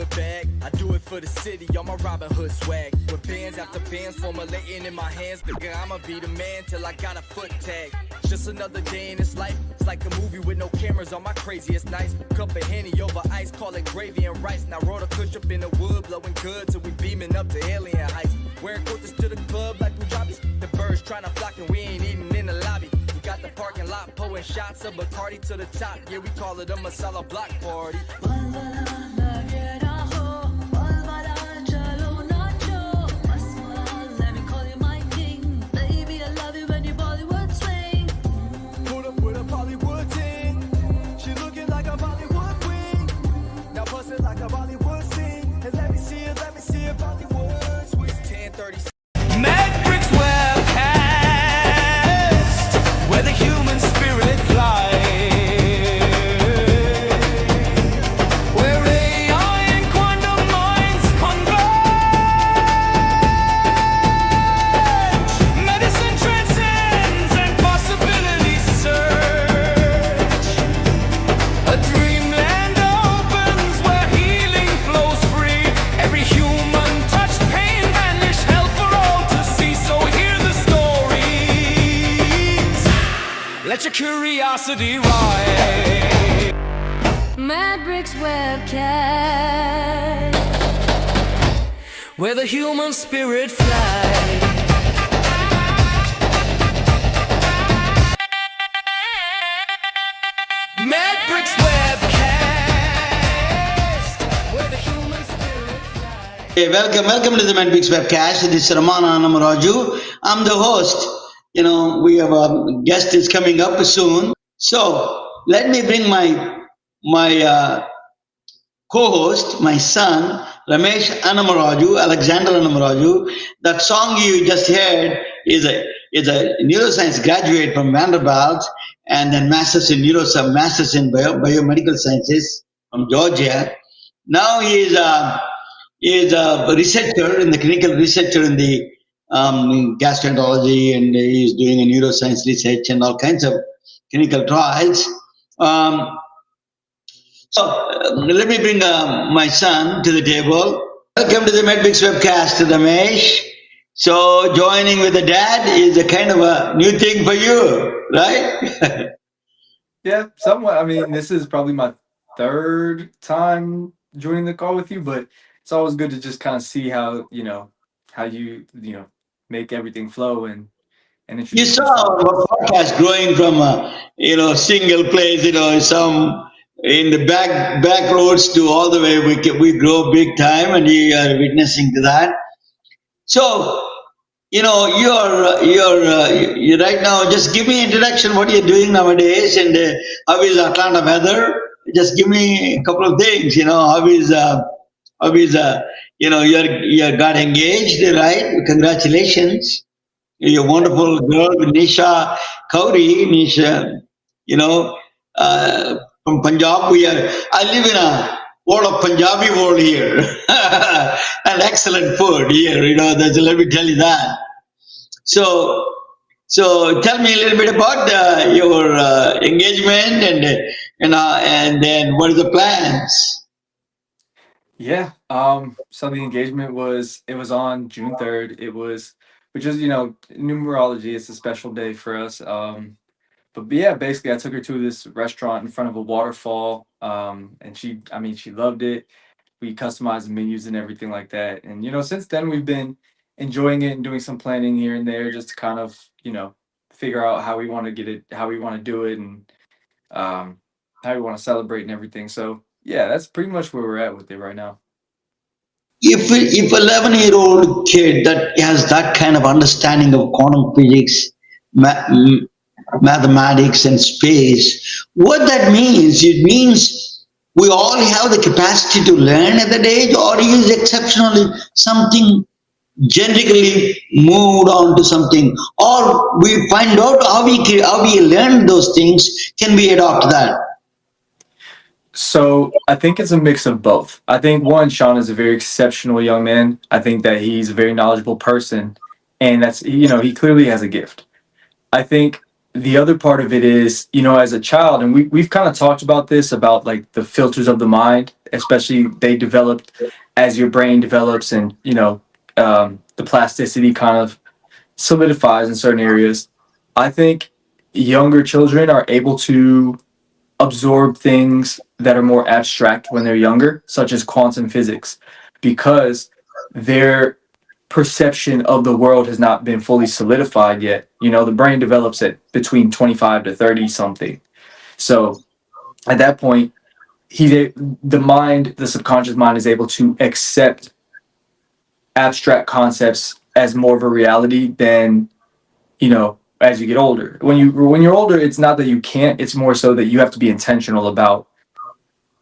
hood bag. I do it for the city on my Robin Hood swag. With bands after bands formulating in my hands, nigga, I'ma be the man till I got a foot tag. Just another day in this life. It's like a movie with no cameras on my craziest nights. Cup of Henny over ice, call it gravy and rice. Now roll a kush up in the wood, blowing good till we beaming up to alien heights. Wearing coaches to the club like Prodigies. The birds trying to flock and we ain't eating in the lobby. We got the parking lot, pouring shots of Bacardi to the top. Yeah, we call it a masala block party. Let your curiosity ride. Mad Bricks webcast, where the human spirit flies. Mad Bricks webcast, where the human spirit flies. Hey, welcome to the Mad Bricks webcast. This is Ramana Namaraju. I'm the host. You know, we have a guest is coming up soon. So let me bring my co-host, my son, Ramesh Anamaraju, Alexander Anamaraju. That song you just heard is a neuroscience graduate from Vanderbilt, and then masters in biomedical sciences from Georgia. Now he is a researcher in the clinical researcher in the gastroenterology, and he's doing a neuroscience research and all kinds of clinical trials. Let me bring my son to the table. Welcome to the Mad Bricks webcast, Ramesh. So joining with the dad is a kind of a new thing for you, right? Yeah, somewhat. I mean, this is probably my third time joining the call with you, but it's always good to just kind of see how you make everything flow and You introduce saw yourself. our podcast growing from single place, some in the back roads to all the way we grow big time, and you are witnessing to that. So you're right now. Just give me introduction. What you're doing nowadays, and how is Atlanta weather? Just give me a couple of things. How is you got engaged, right? Congratulations. You're a wonderful girl, Nisha Kauri. Nisha, from Punjab. I live in a world of Punjabi world here. And excellent food here, let me tell you that. So tell me a little bit about your engagement and then what are the plans? Yeah. So the engagement was on June 3rd. Which is numerology. It's a special day for us. But yeah, basically, I took her to this restaurant in front of a waterfall, and she loved it. We customized the menus and everything like that. And since then we've been enjoying it and doing some planning here and there, just to kind of figure out how we want to get it, how we want to do it, and how we want to celebrate and everything. So yeah, that's pretty much where we're at with it right now. If 11-year-old kid that has that kind of understanding of quantum physics, mathematics, and space, what that means, it means we all have the capacity to learn at that age, or is exceptionally something genetically moved on to something, or we find out how we learn those things, can we adopt that? So I think it's a mix of both. I think one, Sean is a very exceptional young man. I think that he's a very knowledgeable person, and that's he clearly has a gift. I think the other part of it is, as a child, and we've kind of talked about this, about like the filters of the mind, especially they develop as your brain develops, and the plasticity kind of solidifies in certain areas. I think younger children are able to absorb things that are more abstract when they're younger, such as quantum physics, because their perception of the world has not been fully solidified yet. The brain develops at between 25 to 30 something. So at that point, the subconscious mind is able to accept abstract concepts as more of a reality than as you get older. When you're older, it's not that you can't, it's more so that you have to be intentional about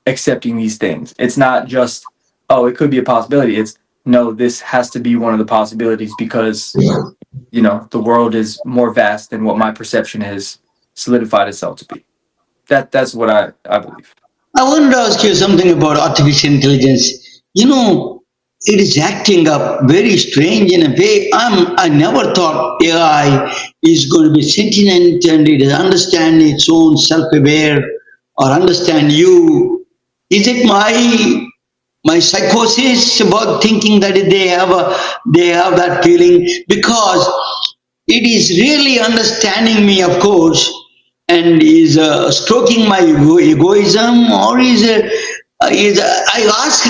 accepting these things. It's not just, oh, it could be a possibility. It's, no, this has to be one of the possibilities, because the world is more vast than what my perception has solidified itself to be. That's what I believe. I wanted to ask you something about artificial intelligence. You know, it is acting up very strange in a way. I never thought AI is going to be sentient and it understand its own self-aware or understand you. Is it my psychosis about thinking that they have that feeling? Because it is really understanding me, of course, and is stroking my egoism, or I asked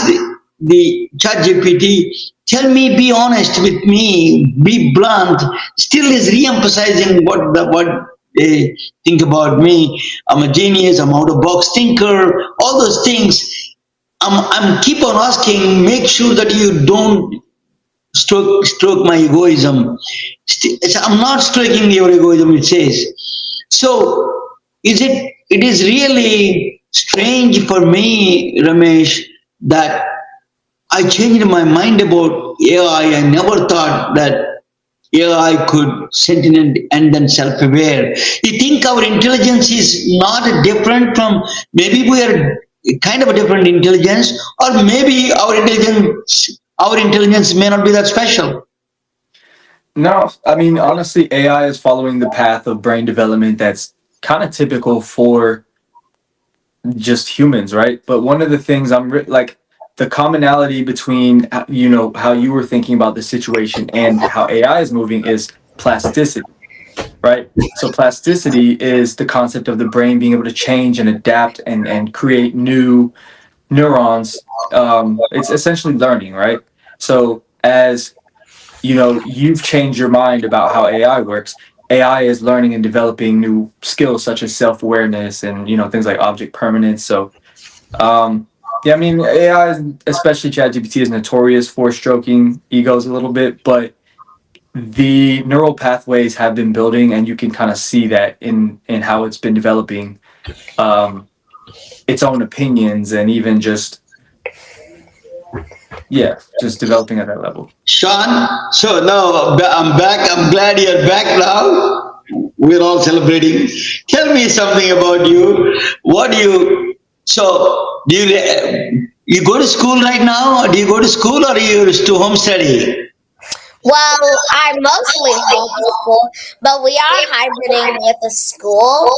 the chat GPT, tell me, be honest with me, be blunt, still is re-emphasizing what they think about me. I'm a genius, I'm out of box thinker, all those things. I'm keep on asking, make sure that you don't stroke my egoism. I'm not stroking your egoism, it says. So it is really strange for me, Ramesh, that I changed my mind about AI. I never thought that AI could sentient and then self-aware. You think our intelligence is not different from, maybe we are kind of a different intelligence, or maybe our intelligence may not be that special. No, I mean, honestly, AI is following the path of brain development that's kind of typical for just humans, right? But one of the things like, the commonality between how you were thinking about the situation and how AI is moving is plasticity, right? So plasticity is the concept of the brain being able to change and adapt and create new neurons. It's essentially learning, right? So as you've changed your mind about how AI works. AI is learning and developing new skills such as self-awareness and things like object permanence. So yeah, I mean, AI, especially ChatGPT, is notorious for stroking egos a little bit, but the neural pathways have been building, and you can kind of see that in how it's been developing um, its own opinions, and even just developing at that level. Sean, so now I'm back. I'm glad you're back now. We're all celebrating. Tell me something about you. What do you, so do you go to school right now? Or do you go to school, or you to home study? Well, I mostly homeschool, but we are hybriding with the school,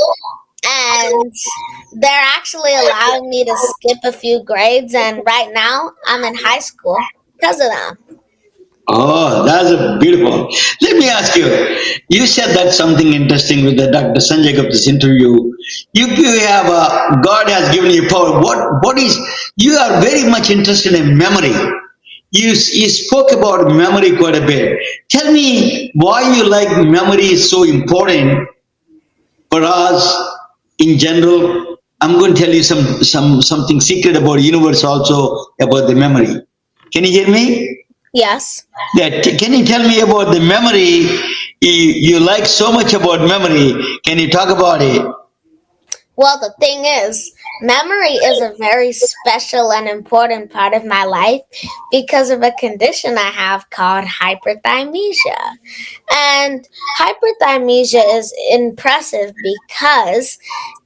and they're actually allowing me to skip a few grades. And right now, I'm in high school because of them. Oh, that's a beautiful. Let me ask you. You said that something interesting with the Dr. Sanjay Gupta's interview. You have God has given you power. What is, you are very much interested in memory. You spoke about memory quite a bit. Tell me why you like memory is so important for us in general. I'm going to tell you something secret about universe also about the memory. Can you hear me? Yes. That, can you tell me about the memory? You like so much about memory. Can you talk about it? Well, the thing is, memory is a very special and important part of my life because of a condition I have called hyperthymesia. And hyperthymesia is impressive because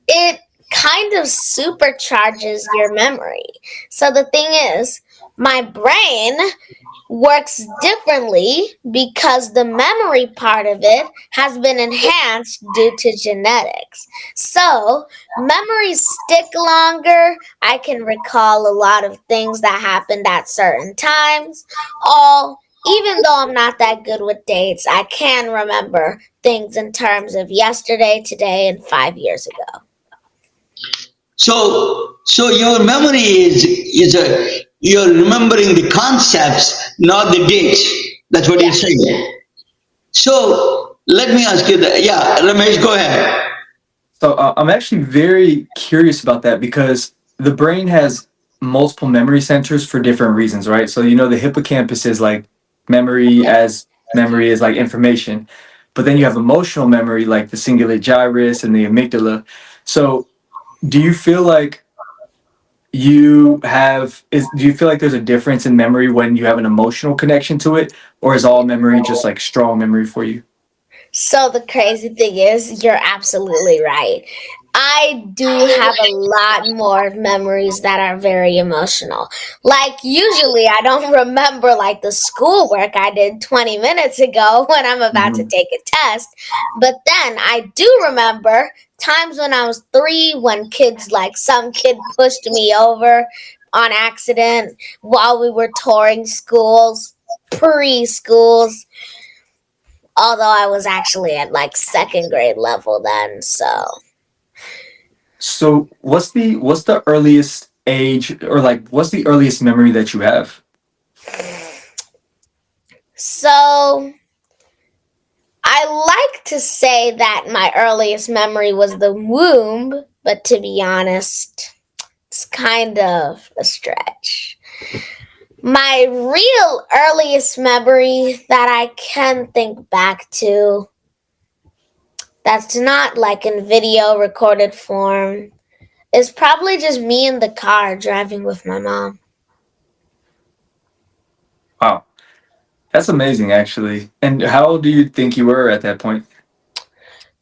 it kind of supercharges your memory. So the thing is, My brain works differently because the memory part of it has been enhanced due to genetics. So, memories stick longer. I can recall a lot of things that happened at certain times. All even though I'm not that good with dates, I can remember things in terms of yesterday, today, and 5 years ago. So your memory is a you're remembering the concepts, not the dates. That's what you're Yeah. saying. So let me ask you that. Yeah, Ramesh, go ahead. So I'm actually very curious about that because the brain has multiple memory centers for different reasons, right? So the hippocampus is like memory is like information, but then you have emotional memory like the cingulate gyrus and the amygdala. So do you feel like do you feel like there's a difference in memory when you have an emotional connection to it, or is all memory just like strong memory for you? So the crazy thing is, you're absolutely right. I do have a lot more memories that are very emotional. Like usually I don't remember like the schoolwork I did 20 minutes ago when I'm about to Mhm. take a test, but then I do remember times when I was 3 when kids like some kid pushed me over on accident while we were touring schools, preschools, although I was actually at like second grade level then. So what's the earliest age, or like what's the earliest memory that you have? So I like to say that my earliest memory was the womb, but to be honest, it's kind of a stretch. My real earliest memory that I can think back to, that's not like in video recorded form, is probably just me in the car driving with my mom. Wow, that's amazing actually. And how old do you think you were at that point?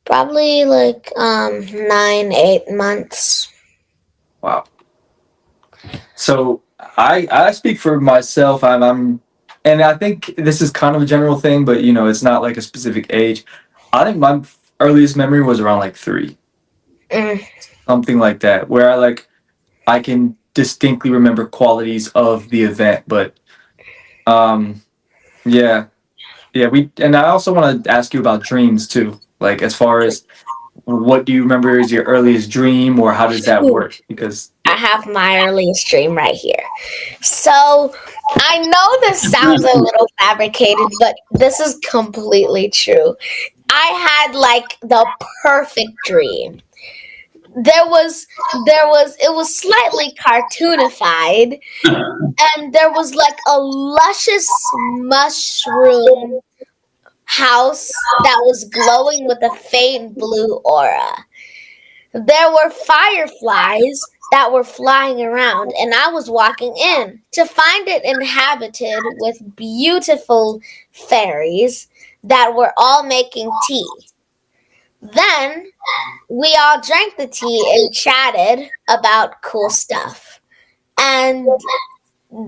Probably like 9, 8 months. Wow. So I speak for myself. And I think this is kind of a general thing, but it's not like a specific age. I think my earliest memory was around like 3, Mm. something like that, where I can distinctly remember qualities of the event. But um, yeah, yeah. And I also want to ask you about dreams too. Like as far as what do you remember is your earliest dream, or how does that work? Because I yeah. have my earliest dream right here. So I know this sounds a little fabricated, but this is completely true. I had like the perfect dream. It was slightly cartoonified, and there was like a luscious mushroom house that was glowing with a faint blue aura. There were fireflies that were flying around, and I was walking in to find it inhabited with beautiful fairies that were all making tea. Then we all drank the tea and chatted about cool stuff. And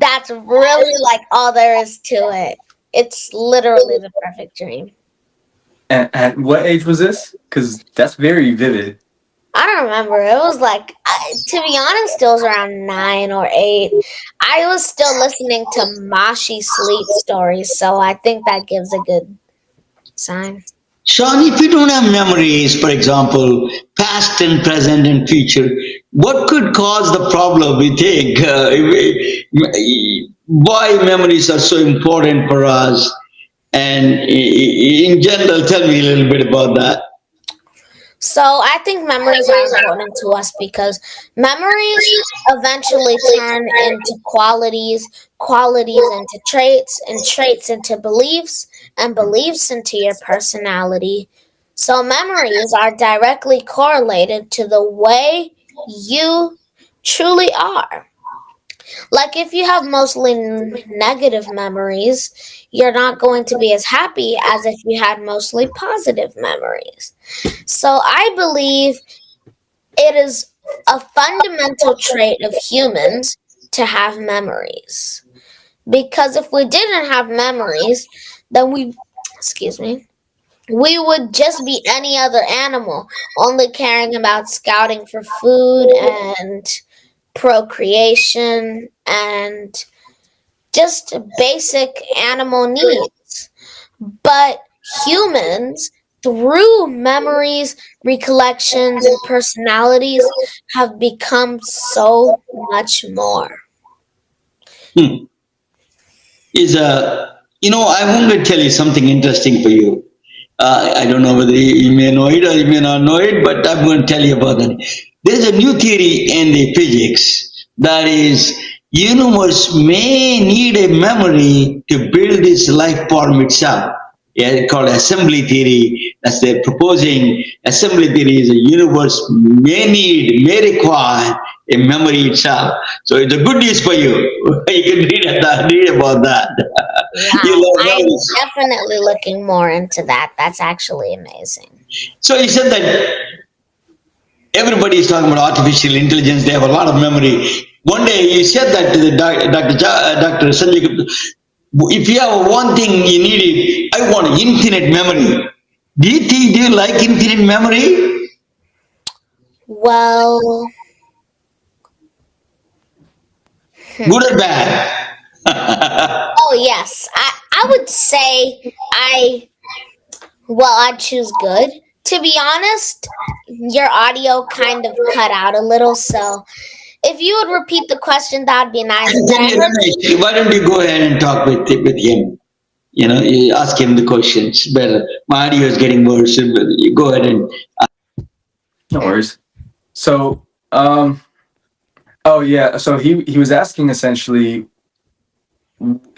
that's really like all there is to it. It's literally the perfect dream. And at what age was this? Because that's very vivid. I don't remember. It was like, to be honest, it was around 9 or 8. I was still listening to Mashi sleep stories, so I think that gives a good sign. Sean, if you don't have memories, for example, past and present and future, what could cause the problem? We think why memories are so important for us, and in general, tell me a little bit about that. So I think memories are important to us because memories eventually turn into qualities, qualities into traits, and traits into beliefs, and beliefs into your personality. So memories are directly correlated to the way you truly are. Like if you have mostly negative memories, you're not going to be as happy as if you had mostly positive memories. So I believe it is a fundamental trait of humans to have memories. Because if we didn't have memories, then excuse me, we would just be any other animal, only caring about scouting for food and procreation and just basic animal needs. But humans, through memories, recollections, and personalities, have become so much more. Hmm. Is I want to tell you something interesting for you. I don't know whether you may know it or you may not know it, but I'm going to tell you about it. There's a new theory in the physics that is universe may need a memory to build its life form itself. Yeah, it's called assembly theory. That's they're proposing. Assembly theory is a universe may require a memory itself. So it's a good news for you. You can read about that. You Wow, love I'm memories. definitely looking more into that. That's actually amazing. So you said that everybody is talking about artificial intelligence. They have a lot of memory. One day you said that to the Dr. Sanjay Gupta, if you have one thing you needed, I want infinite memory. Do you like infinite memory? Well, Good or bad? oh yes, I would say I'd choose good. To be honest, your audio kind of cut out a little, so if you would repeat the question, that'd be nice. I'm But telling I you, heard Ramesh, why don't you go ahead and talk with him? You ask him the questions better. My audio is getting worse. You go ahead and No worries. So, oh yeah. So he was asking essentially.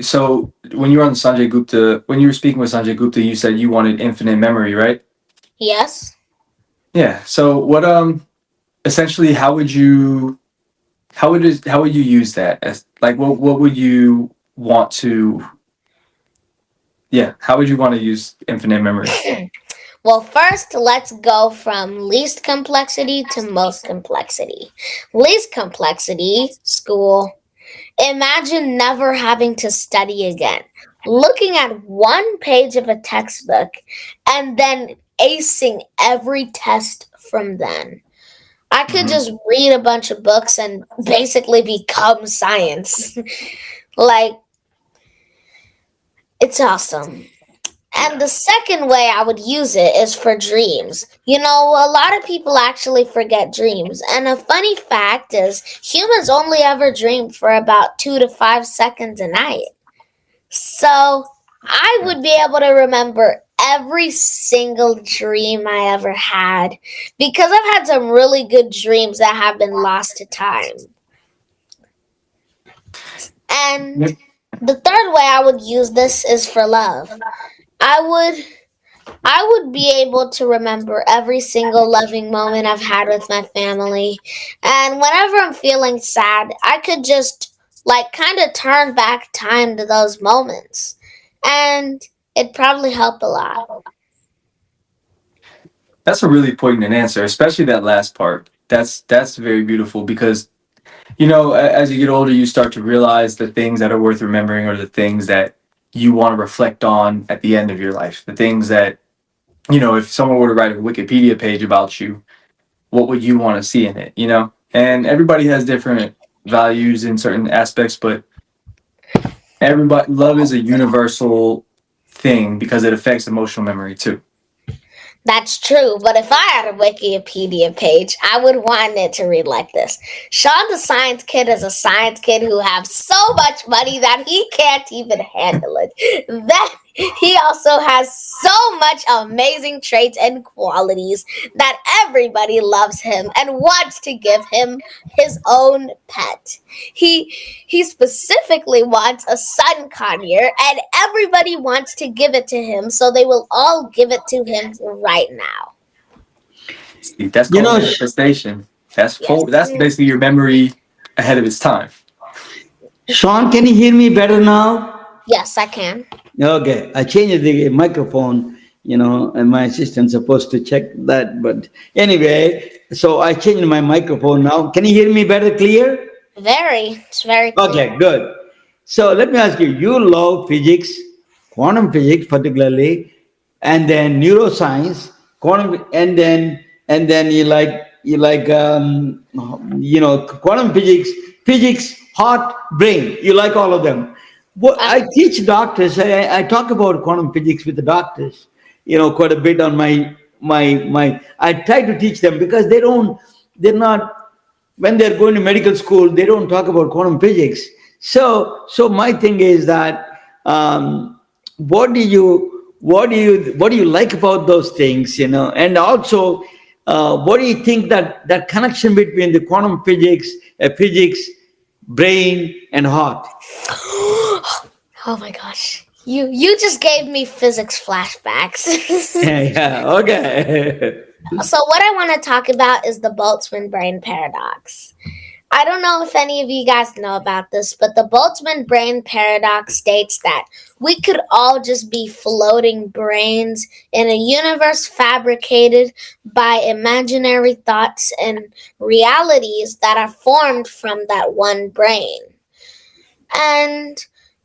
So when you were on Sanjay Gupta, when you were speaking with Sanjay Gupta, you said you wanted infinite memory, right? yes. Yeah. So what essentially how would you use that as like what would you want to yeah, how would you want to use infinite memory? Well, first, let's go from least complexity to most complexity. Least complexity, school. Imagine never having to study again. Looking at one page of a textbook and then acing every test from then. I could Hmm. just read a bunch of books and basically become science. Like, it's awesome. And Yeah. the second way I would use it is for dreams. You know, a lot of people actually forget dreams. And a funny fact is, humans only ever dream for about 2 to 5 seconds a night. So I Yeah. would be able to remember every single dream I ever had because I've had some really good dreams that have been lost to time. And Yep. the third way I would use this is for love. I would I would be able to remember every single loving moment I've had with my family. And whenever I'm feeling sad, I could just like kind of turn back time to those moments. And it'd probably help a lot. That's a really poignant answer, especially that last part. That's very beautiful because as you get older, you start to realize the things that are worth remembering are the things that you want to reflect on at the end of your life. The things that, if someone were to write a Wikipedia page about you, what would you want to see in it? And everybody has different values in certain aspects, but everybody, love is a universal thing because it affects emotional memory too. That's true, but if I had a Wikipedia page, I would want it to read like this. Sean the Science Kid is a science kid who has so much money that he can't even handle it. Then he also has so much amazing traits and qualities that everybody loves him and wants to give him his own pet. He specifically wants a son conure, and everybody wants to give it to him, so they will all give it to him right now. See, that's you called know, manifestation. That's Yes. that's basically your memory ahead of its time. Sean, can you hear me better now? Yes, I can. Okay, I changed the microphone, and my assistant's supposed to check that. But anyway, so I changed my microphone now. Can you hear me better, clear? Very. It's very clear. Okay, good. So let me ask you: you love physics, quantum physics particularly, and then neuroscience, quantum, and then you like quantum physics, physics, heart, brain. You like all of them. What I, I teach doctors, I talk about quantum physics with the doctors, quite a bit on my. I try to teach them because they're not when they're going to medical school, they don't talk about quantum physics. So my thing is that what do you like about those things, and also what do you think that connection between the quantum physics, brain, and heart? oh my gosh. You just gave me physics flashbacks. Yeah, okay. So what I want to talk about is the Boltzmann brain paradox. I don't know if any of you guys know about this, but the Boltzmann brain paradox states that we could all just be floating brains in a universe fabricated by imaginary thoughts and realities that are formed from that one brain. And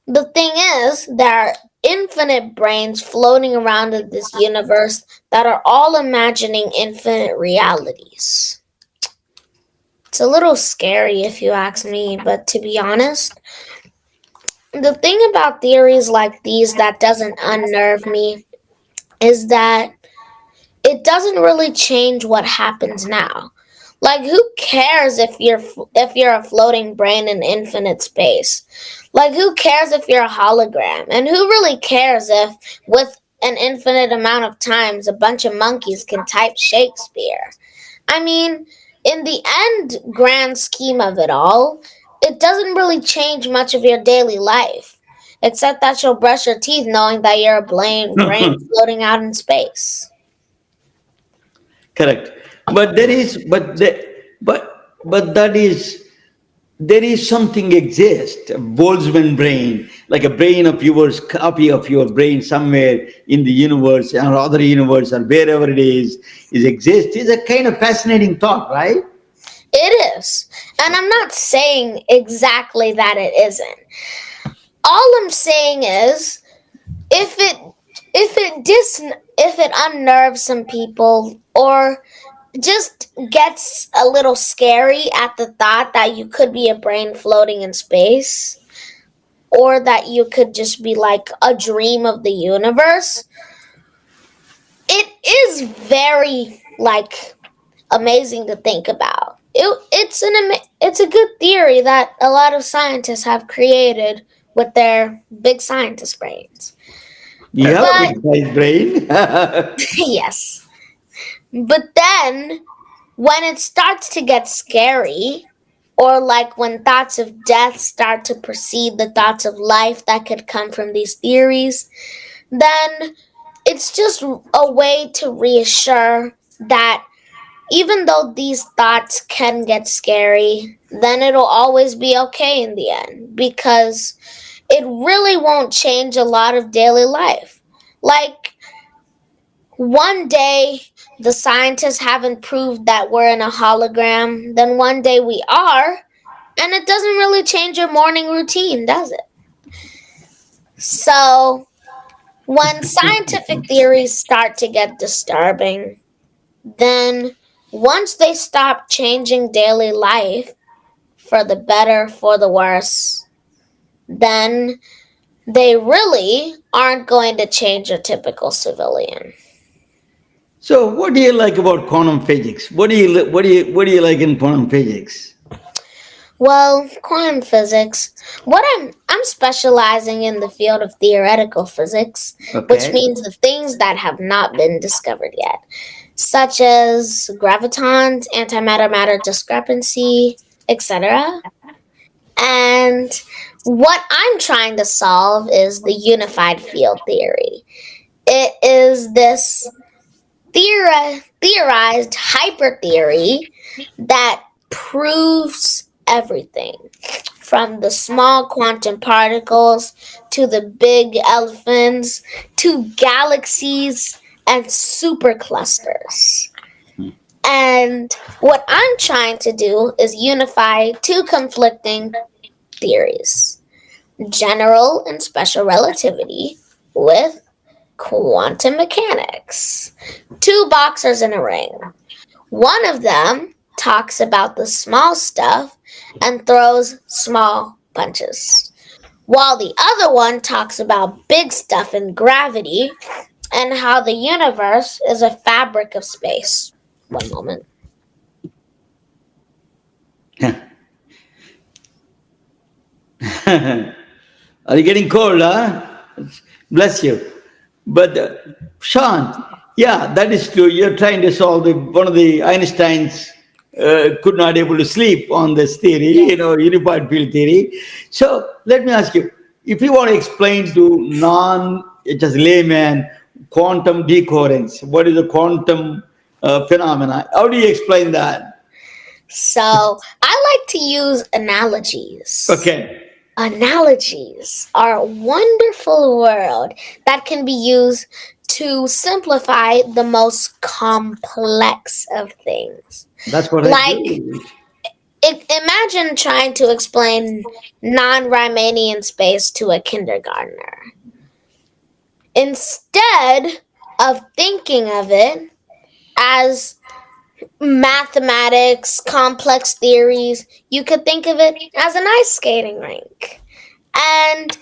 the thing is, there are infinite brains floating around in this universe that are all imagining infinite realities. It's a little scary if you ask me, but to be honest, the thing about theories like these that doesn't unnerve me is that it doesn't really change what happens now. Like who cares if you're a floating brain in infinite space? Like who cares if you're a hologram? And who really cares if with an infinite amount of times a bunch of monkeys can type Shakespeare? I mean, in the end grand scheme of it all, it doesn't really change much of your daily life, except that you'll brush your teeth knowing that you're a brain floating out in space. Correct. But there is, but that is, there is something exists, a Boltzmann brain, like a brain of yours, copy of your brain somewhere in the universe or other universe or wherever it is exist. Is a kind of fascinating thought, right? It is. And I'm not saying exactly that it isn't. All I'm saying is if it if it unnerves some people or just gets a little scary at the thought that you could be a brain floating in space or that you could just be like a dream of the universe, it is very like amazing to think about. It's a good theory that a lot of scientists have created with their big scientist brains. You have a But big size brain. yes. But then when it starts to get scary, or like when thoughts of death start to precede the thoughts of life that could come from these theories, then it's just a way to reassure that even though these thoughts can get scary, then it'll always be okay in the end because it really won't change a lot of daily life. Like, one day the scientists haven't proved that we're in a hologram, then one day we are, and it doesn't really change your morning routine, does it? So, when scientific theories start to get disturbing, then once they stop changing daily life for the better, for the worse, then they really aren't going to change a typical civilian. So, what do you like about quantum physics? What do you like in quantum physics? Well, quantum physics. I'm specializing in the field of theoretical physics, which Okay. means the things that have not been discovered yet, such as gravitons, antimatter matter discrepancy, etc. And what I'm trying to solve is the unified field theory. It is this theorized hyper theory that proves everything from the small quantum particles to the big elephants to galaxies and superclusters. And what I'm trying to do is unify two conflicting theories. general and special relativity with quantum mechanics. Two boxers in a ring. One of them talks about the small stuff and throws small punches, while the other one talks about big stuff and gravity and how the universe is a fabric of space. One moment. Are you getting cold, huh? Bless you. But Sean, yeah, that is true. You're trying to solve one of the Einstein's could not able to sleep on this theory, unified field theory. So let me ask you, if you want to explain to just layman quantum decoherence, what is a quantum phenomena? How do you explain that? So I like to use analogies. Okay. Analogies are a wonderful word that can be used to simplify the most complex of things. That's what I do. Imagine trying to explain non-Riemannian space to a kindergartner. Instead of thinking of it as mathematics, complex theories, you could think of it as an ice skating rink. And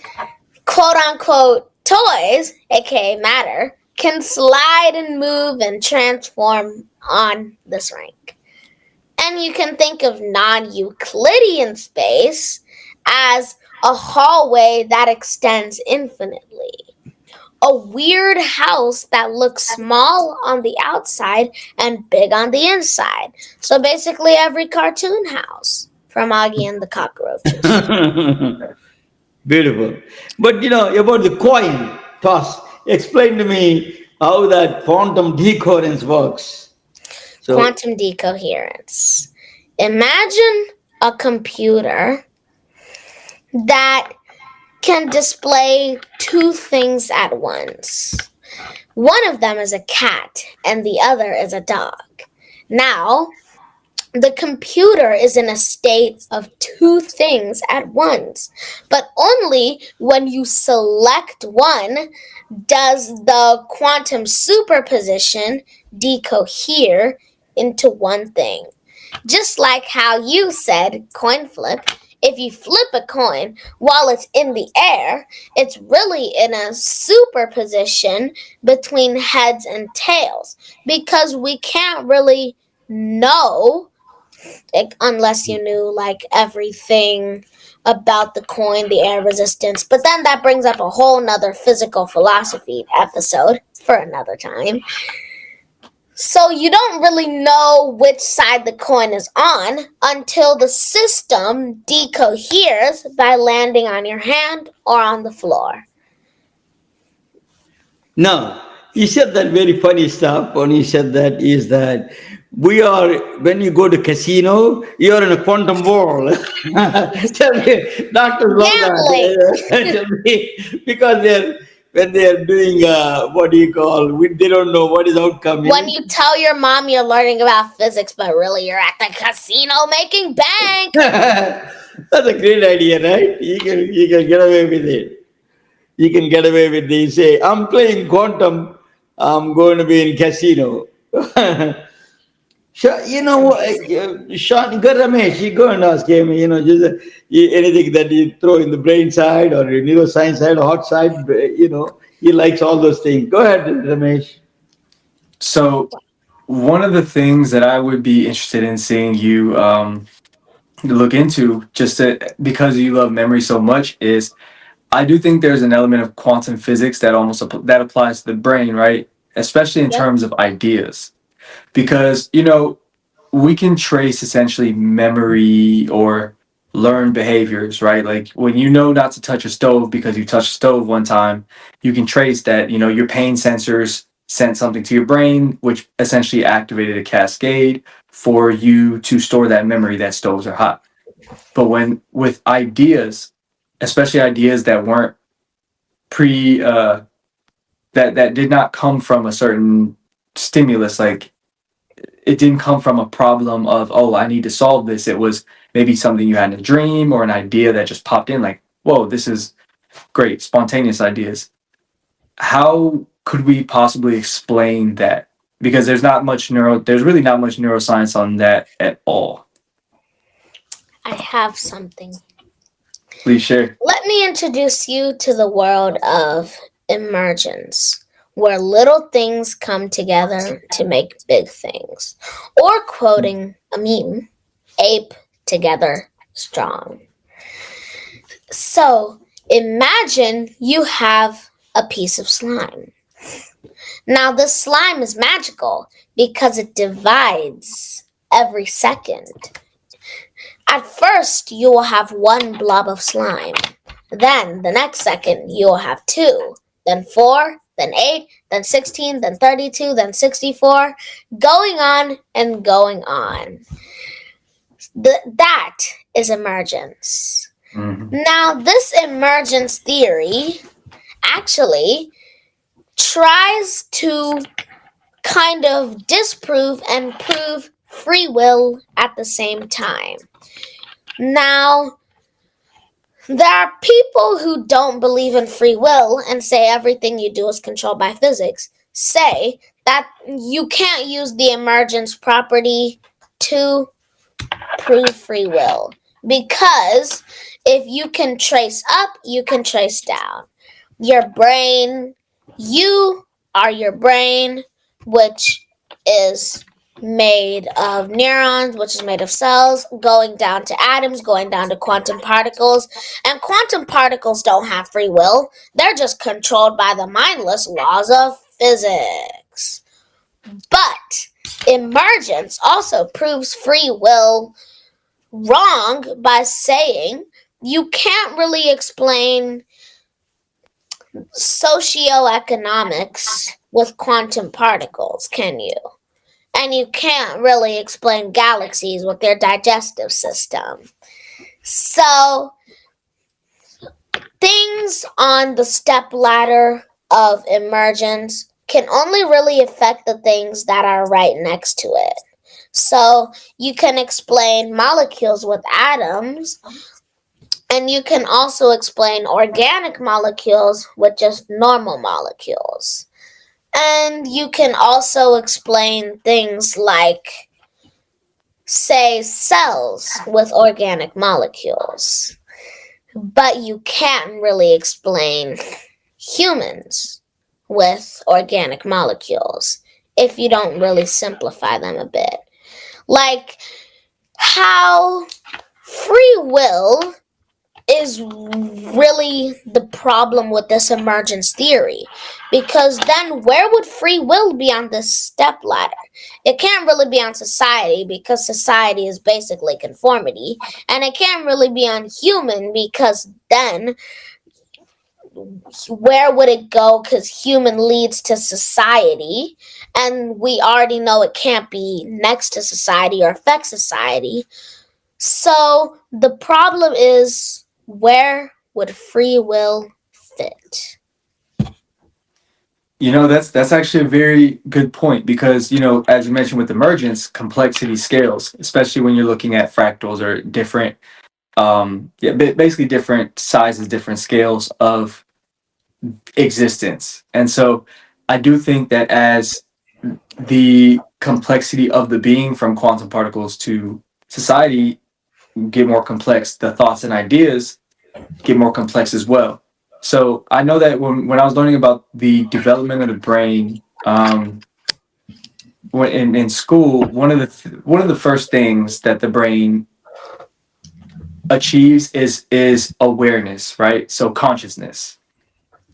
quote unquote toys, aka matter, can slide and move and transform on this rink. And you can think of non-Euclidean space as a hallway that extends infinitely. A weird house that looks small on the outside and big on the inside. So basically every cartoon house from Augie and the Cockroaches. Beautiful. But about the coin toss, explain to me how that quantum decoherence works. So, quantum decoherence. Imagine a computer that can display two things at once. One of them is a cat and the other is a dog. Now, the computer is in a state of two things at once, but only when you select one does the quantum superposition decohere into one thing. Just like how you said coin flip, if you flip a coin while it's in the air, it's really in a superposition between heads and tails because we can't really know, unless you knew like everything about the coin, the air resistance. But then that brings up a whole nother physical philosophy episode for another time. So you don't really know which side the coin is on until the system decoheres by landing on your hand or on the floor. No, you said that very funny stuff when you said that is that when you go to casino, you're in a quantum world. Tell me, doctors love that. Tell me, because when they're doing they don't know what is outcome. When you tell your mom you're learning about physics, but really you're at the casino making bank. That's a great idea, right? You can get away with it. You can get away with this. Say, I'm playing quantum. I'm going to be in casino. Sure, Sean, go Ramesh, you go and ask him, just anything that you throw in the brain side or neuroscience side or hot side, he likes all those things. Go ahead, Ramesh. So one of the things that I would be interested in seeing you look into, because you love memory so much, is I do think there's an element of quantum physics that that applies to the brain, right? Especially in terms of ideas. Because, we can trace essentially memory or learned behaviors, right? Like when you know not to touch a stove because you touched a stove one time, you can trace that, your pain sensors sent something to your brain, which essentially activated a cascade for you to store that memory that stoves are hot. But with ideas, especially ideas that weren't that did not come from a certain stimulus, like it didn't come from a problem of, I need to solve this. It was maybe something you had in a dream or an idea that just popped in. Like whoa, this is great, spontaneous ideas. How could we possibly explain that? Because there's really not much neuroscience on that at all. I have something. Please share. Let me introduce you to the world of emergence, where little things come together to make big things. Or quoting a meme, ape together strong. So imagine you have a piece of slime. Now, this slime is magical because it divides every second. At first, you will have one blob of slime. Then, the next second, you will have two. Then 4, then 8, then 16, then 32, then 64. Going on and going on. That is emergence. Now, this emergence theory actually tries to kind of disprove and prove free will at the same time. Now, there are people who don't believe in free will and say everything you do is controlled by physics, say that you can't use the emergence property to prove free will. Because if you can trace up, you can trace down. Your brain, you are your brain, which is made of neurons, which is made of cells, going down to atoms, going down to quantum particles. And quantum particles don't have free will. They're just controlled by the mindless laws of physics. But emergence also proves free will wrong by saying you can't really explain socioeconomics with quantum particles, can you? And you can't really explain galaxies with their digestive system. So, things on the step ladder of emergence can only really affect the things that are right next to it. So, you can explain molecules with atoms, and you can also explain organic molecules with just normal molecules. And you can also explain things like, say, cells with organic molecules. But you can't really explain humans with organic molecules if you don't really simplify them a bit. Like how free will is really the problem with this emergence theory, because then where would free will be on this step ladder? It can't really be on society because society is basically conformity, and it can't really be on human because then where would it go? Because human leads to society, and we already know it can't be next to society or affect society. So the problem is, where would free will fit? That's actually a very good point because, as you mentioned with emergence, complexity scales, especially when you're looking at fractals or different, basically different sizes, different scales of existence. And so I do think that as the complexity of the being from quantum particles to society get more complex, the thoughts and ideas get more complex as well. So I know that when I was learning about the development of the brain in school, one of the first things that the brain achieves is awareness, right? So consciousness.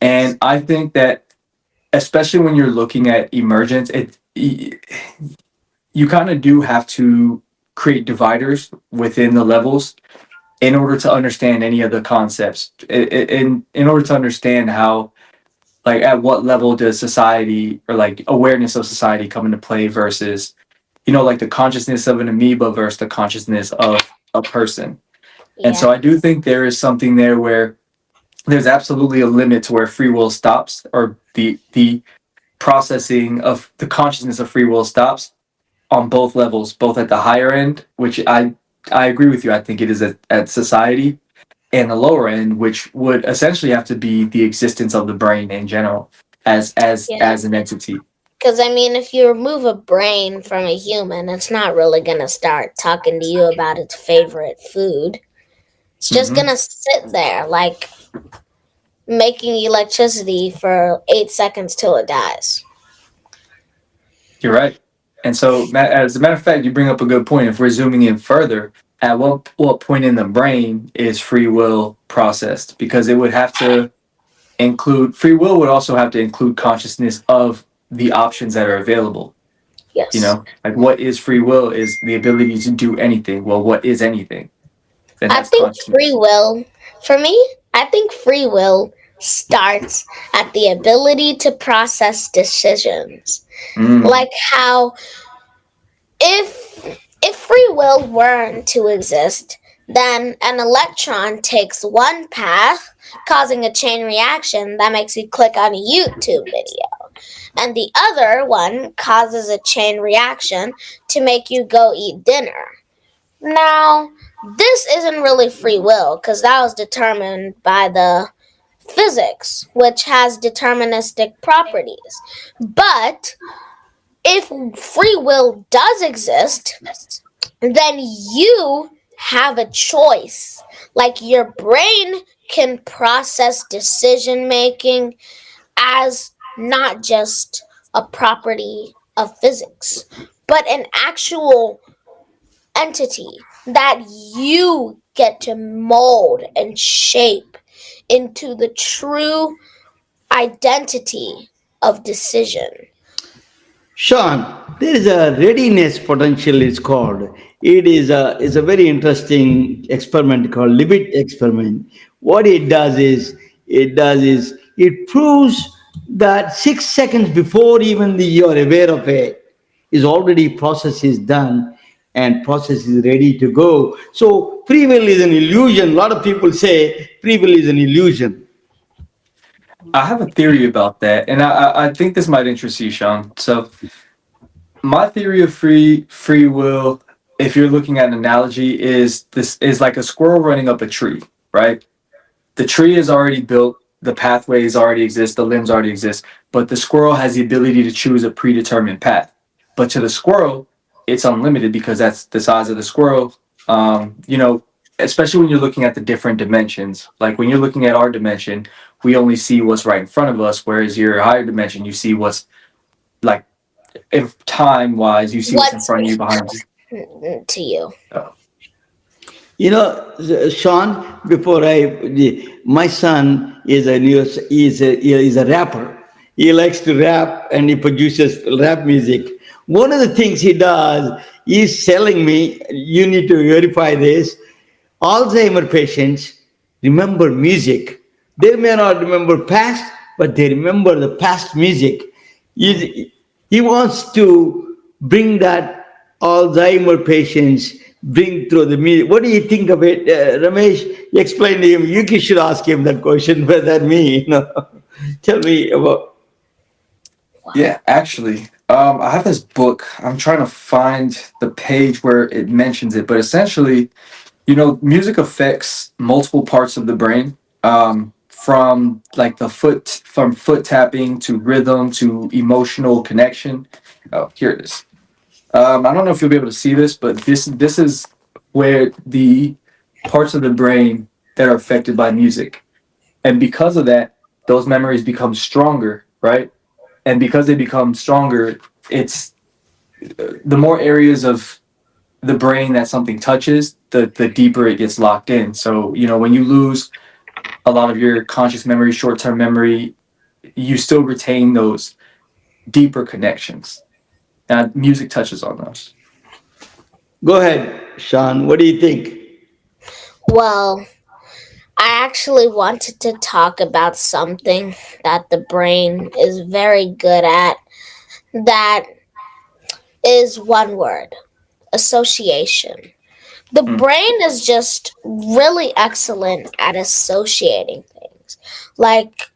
And I think that especially when you're looking at emergence, you kind of do have to create dividers within the levels in order to understand any of the concepts, in order to understand how, like, at what level does society or like awareness of society come into play versus, like the consciousness of an amoeba versus the consciousness of a person. And so I do think there is something there where there's absolutely a limit to where free will stops, or the processing of the consciousness of free will stops on both levels, both at the higher end, which I agree with you. I think it is at society, and the lower end, which would essentially have to be the existence of the brain in general Yeah. as an entity. Because, I mean, if you remove a brain from a human, it's not really going to start talking to you about its favorite food. It's just Hmm. going to sit there, like making electricity for 8 seconds till it dies. You're right. And so, as a matter of fact, you bring up a good point. If we're zooming in further, at what point in the brain is free will processed? Because it would have to include free will would also have to include consciousness of the options that are available. You Yes. know, like what is free will is the ability to do anything. Well, what is anything? Then I that's think free consciousness. will, for me, I think free will starts at the ability to process decisions. Mm, Like how if free will weren't to exist, then an electron takes one path, causing a chain reaction that makes you click on a YouTube video, and the other one causes a chain reaction to make you go eat dinner. Now, this isn't really free will because that was determined by the physics, which has deterministic properties. But if free will does exist, then you have a choice. Like your brain can process decision making as not just a property of physics, but an actual entity that you get to mold and shape into the true identity of decision. Sean, there is a readiness potential, it's called. Is a very interesting experiment called Libet experiment. What it proves that 6 seconds before even you're aware of it, is already process is done and process is ready to go. So free will is an illusion. A lot of people say free will is an illusion. I have a theory about that, and I think this might interest you, Sean. So, my theory of free will, if you're looking at an analogy, is this is like a squirrel running up a tree, right? The tree is already built, the pathways already exist, the limbs already exist, but the squirrel has the ability to choose a predetermined path. But to the squirrel, it's unlimited because that's the size of the squirrel. You know, especially when you're looking at the different dimensions. Like when you're looking at our dimension, we only see what's right in front of us, whereas your higher dimension, you see what's like if time wise, you see what's in What's front of you, behind to you? you. You know, Sean, my son is a rapper. He likes to rap and he produces rap music. One of the things he does is telling me, you need to verify this. Alzheimer patients remember music. They may not remember past, but they remember the past music. He wants to bring that Alzheimer patients bring through the music. What do you think of it, Ramesh? Explain to him. You should ask him that question rather than me. Tell me about. Yeah, actually, I have this book. I'm trying to find the page where it mentions it, but essentially, you know, music affects multiple parts of the brain, from like from foot tapping to rhythm to emotional connection. Oh, here it is. I don't know if you'll be able to see this, but this is where the parts of the brain that are affected by music, and because of that, those memories become stronger, right? And because they become stronger, it's the more areas of the brain that something touches, the deeper it gets locked in. So, you know, when you lose a lot of your conscious memory, short term memory, you still retain those deeper connections. And music touches on those. Go ahead, Sean. What do you think? Well, I actually wanted to talk about something that the brain is very good at. That is one word: association. The Mm. brain is just really excellent at associating things. Like,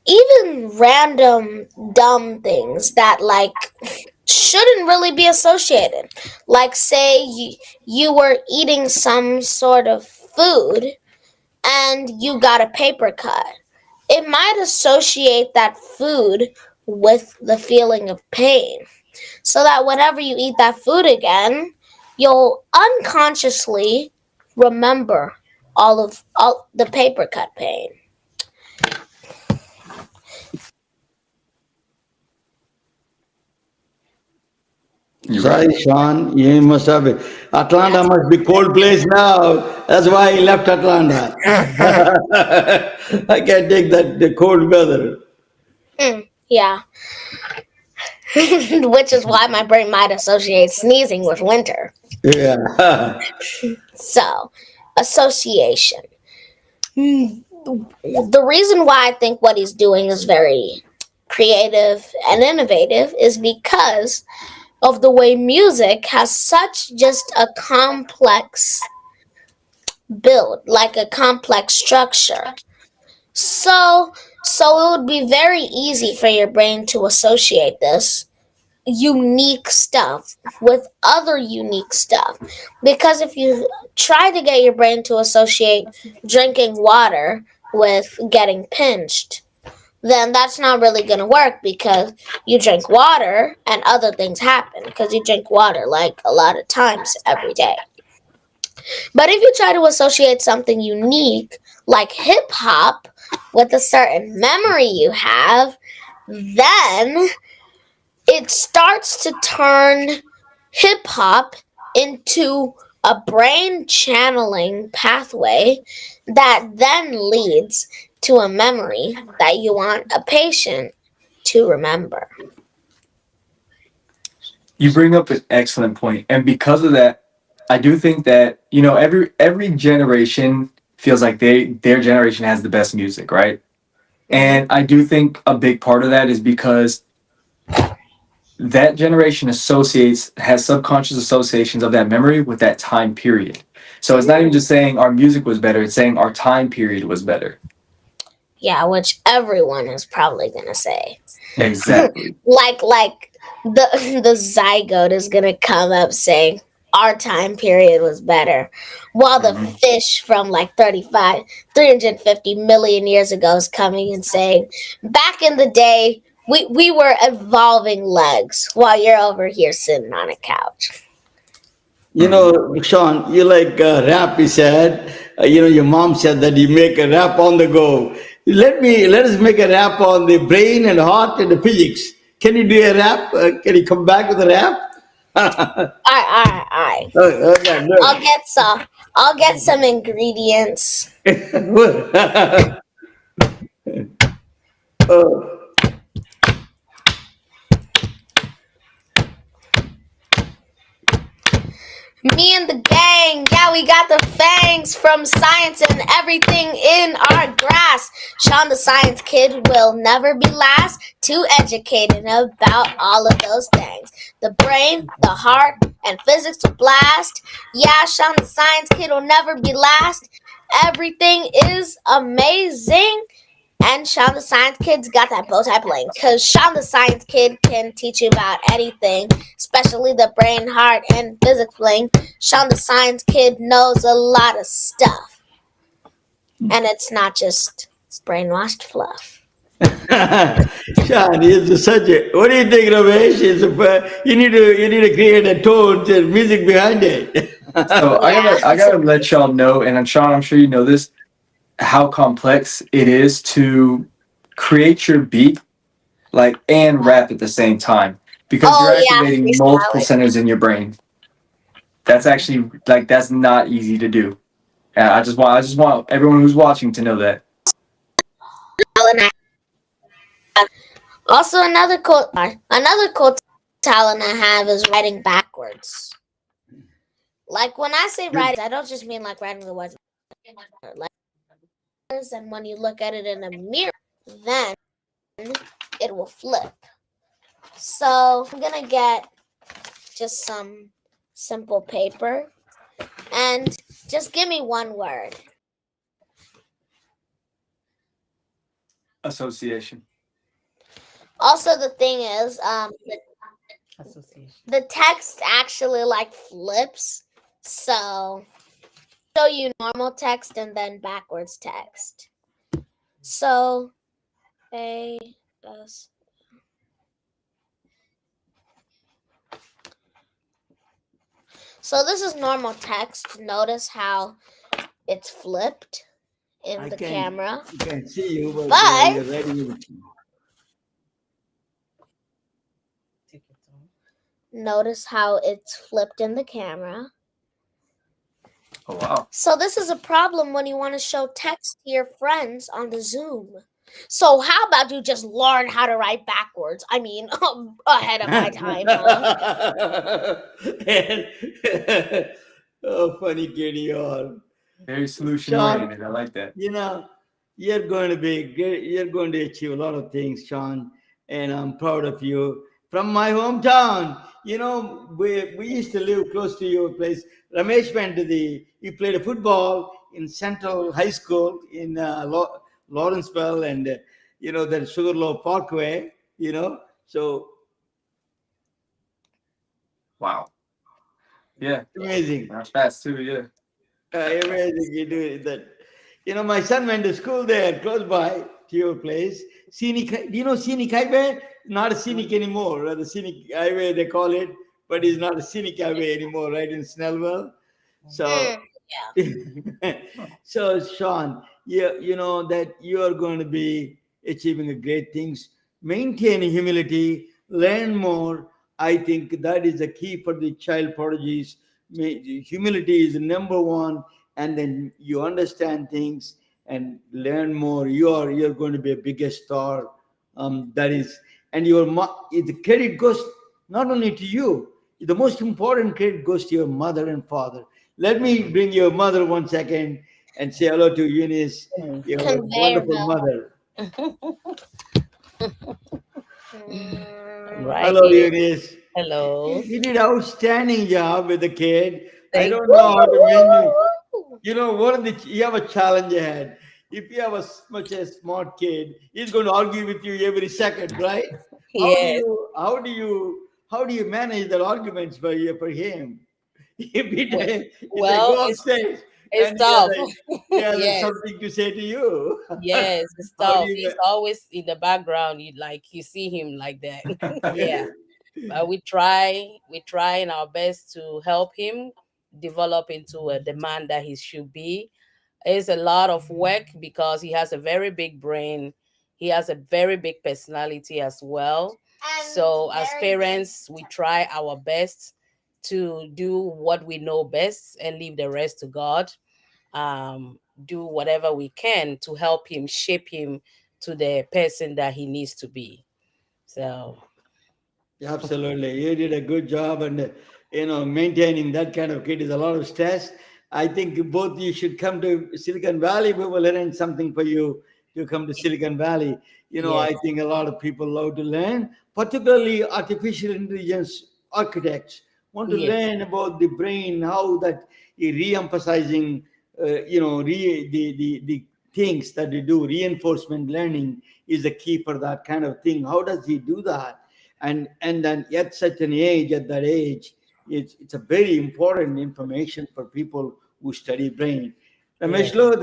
even random dumb things that, like, shouldn't really be associated. Like, say you were eating some sort of food and you got a paper cut, it might associate that food with the feeling of pain. So that whenever you eat that food again, you'll unconsciously remember all the paper cut pain. You're right. Sorry, Sean, you must have been. Atlanta must be cold place now. That's why he left Atlanta. I can't take that the cold weather. Yeah. Which is why my brain might associate sneezing with winter. Yeah. So, association. The reason why I think what he's doing is very creative and innovative is because of the way music has such just a complex build, like a complex structure. So it would be very easy for your brain to associate this unique stuff with other unique stuff. Because if you try to get your brain to associate drinking water with getting pinched, then that's not really going to work because you drink water and other things happen because you drink water like a lot of times every day. But if you try to associate something unique like hip hop with a certain memory you have, then it starts to turn hip hop into a brain channeling pathway that then leads to a memory that you want a patient to remember. You bring up an excellent point, and because of that, I do think that every generation feels like their generation has the best music, right? And I do think a big part of that is because that generation has subconscious associations of that memory with that time period. So it's not even just saying our music was better, it's saying our time period was better. Yeah, which everyone is probably gonna say. Exactly. Like the zygote is gonna come up saying our time period was better, while the Mhm. fish from like 350 million years ago is coming and saying, back in the day, we were evolving legs while you're over here sitting on a couch. You know, Sean, you like rap, you said. Your mom said that you make a rap on the go. Let us make a rap on the brain and heart and the physics. Can you do a rap? Can you come back with a rap? I. Oh, okay, I'll get some. I'll get some ingredients. good. Oh, Me and the gang, yeah, we got the fangs from science and everything in our grass. Sean the Science Kid will never be last, too educated about all of those things. The brain, the heart, and physics to blast. Yeah, Sean the Science Kid will never be last. Everything is amazing. And Sean the Science Kid's got that bow tie bling. Because Sean the Science Kid can teach you about anything, especially the brain, heart, and physics bling. Sean the Science Kid knows a lot of stuff. And it's not just brainwashed fluff. Sean, is such a. What do you think, Ramesh? You need to create a tone and music behind it. So I Yeah. gotta I gotta let y'all know, and Sean, I'm sure you know this, how complex it is to create your beat and rap at the same time because Oh, you're yeah, activating multiple freestyle. centers in your brain. That's actually that's not easy to do. I just want everyone who's watching to know that. Also, another cool talent I have is writing backwards. Like when I say writing, I don't just mean like writing the words, and when you look at it in a mirror, then it will flip. So I'm gonna get just some simple paper and just give me one word. Association. Also, the thing is, Association. the text actually like flips. So show you normal text and then backwards text. So A S. So this is normal text. Notice how it's flipped in I the can camera. I can see you, but But you're writing it. notice how it's flipped in the camera. Oh wow. So this is a problem when you want to show text to your friends on the Zoom. So how about you just learn how to write backwards? I mean, ahead of my time, huh? Oh, funny kid you are. Very solution Sean, oriented. I like that. you know, you're going to be great. You're going to achieve a lot of things, Sean, and I'm proud of you. From my hometown, we used to live close to your place. Ramesh went to he played a football in Central High School in Lawrenceville and, the Sugarloaf Parkway, so Wow. Yeah. amazing. That's fast too. Yeah. Amazing you do that. My son went to school there, close by to your place. Scenic, do you know Scenic Highway? Not a scenic anymore. The Scenic Highway they call it, but it's not a scenic highway anymore, right in Snellville. So, so Sean, you know that you are going to be achieving a great things. Maintain humility, learn more. I think that is the key for the child prodigies. Humility is number one, and then you understand things and learn more. You're going to be a biggest star. That is, and the credit goes not only to you. The most important credit goes to your mother and father. Let me bring your mother 1 second and say hello to Eunice, your Conveyor wonderful belt. mother. Right Hello, here. Eunice. Hello. You did outstanding job with the kid. I Thank don't know how to mention. You have a challenge ahead. If you have much a smart kid, he's going to argue with you every second, right? How do Yes. you how do you how do you manage the arguments for him? He say Well, go upstairs it's and tough. he has Yes. something to say to you. Yes, it's How do tough. you He's always in the background. You see him like that. Yeah. But we try in our best to help him develop into a man that he should be. It's a lot of work because he has a very big brain. He has a very big personality as well. So as parents, we try our best to do what we know best and leave the rest to God. Do whatever we can to help him shape him to the person that he needs to be. So Absolutely, you did a good job, and maintaining that kind of kid is a lot of stress. I think both you should come to Silicon Valley. We will arrange something for you to come to Silicon Valley. yes, I think a lot of people love to learn, particularly artificial intelligence architects want to yes, learn about the brain, how that re-emphasizing, the things that you do. Reinforcement learning is the key for that kind of thing. How does he do that? And then at such an age, at that age, it's a very important information for people who study brain. yes, Ramesh Lo,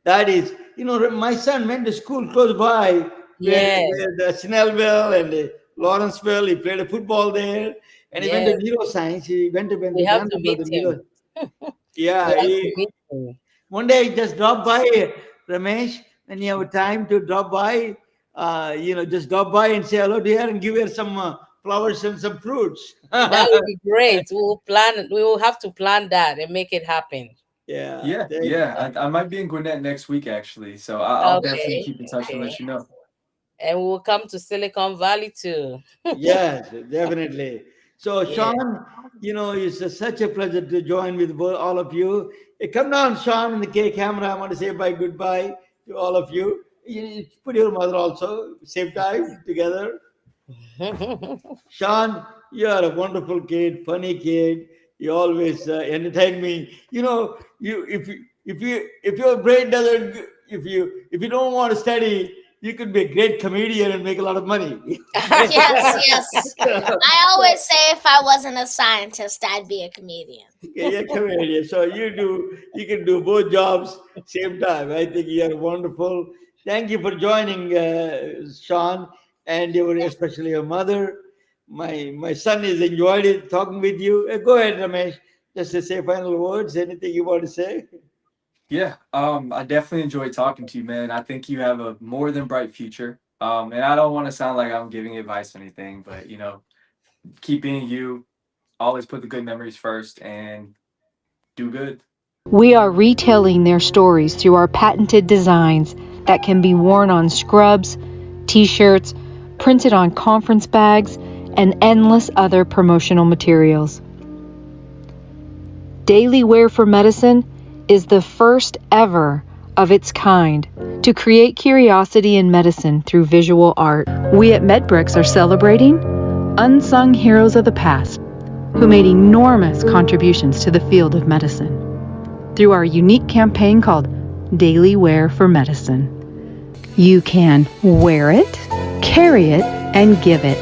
that is, my son went to school close by yes, where the Snellville and the Lawrenceville. He played a football there, and he went to yes. neuroscience. He went We to have to Vanderbilt meet and him. We yeah. have to meet him. One day, just drop by, Ramesh, when you have time to drop by. Just drop by and say hello to her and give her some flowers and some fruits. That would be great. We will plan. We will have to plan that and make it happen. Yeah, Yeah. Yeah. I might be in Gwinnett next week actually, so I'll definitely Okay, keep in touch and okay. let you know. And we will come to Silicon Valley too. yes, definitely. So, Yeah. Sean, it's such a pleasure to join with all of you. Come down, Sean, in the camera. I want to say goodbye to all of you. You put your mother also. Same time together. Sean, you are a wonderful kid, funny kid. You always entertain me. You if your brain doesn't if you don't want to study, you could be a great comedian and make a lot of money. Yes, yes. I always say if I wasn't a scientist, I'd be a comedian. Okay, you're a comedian, so you can do both jobs same time. I think you're wonderful. Thank you for joining, Sean, and especially your mother. My son has enjoyed it talking with you. Go ahead, Ramesh. Just to say final words. Anything you want to say? Yeah, I definitely enjoyed talking to you, man. I think you have a more than bright future. And I don't want to sound like I'm giving advice or anything, but keep being you. Always put the good memories first and do good. We are retelling their stories through our patented designs that can be worn on scrubs, t-shirts, printed on conference bags, and endless other promotional materials. Daily Wear for Medicine is the first ever of its kind to create curiosity in medicine through visual art. We at MedBricks are celebrating unsung heroes of the past who made enormous contributions to the field of medicine through our unique campaign called Daily Wear for Medicine. You can wear it, carry it, and give it.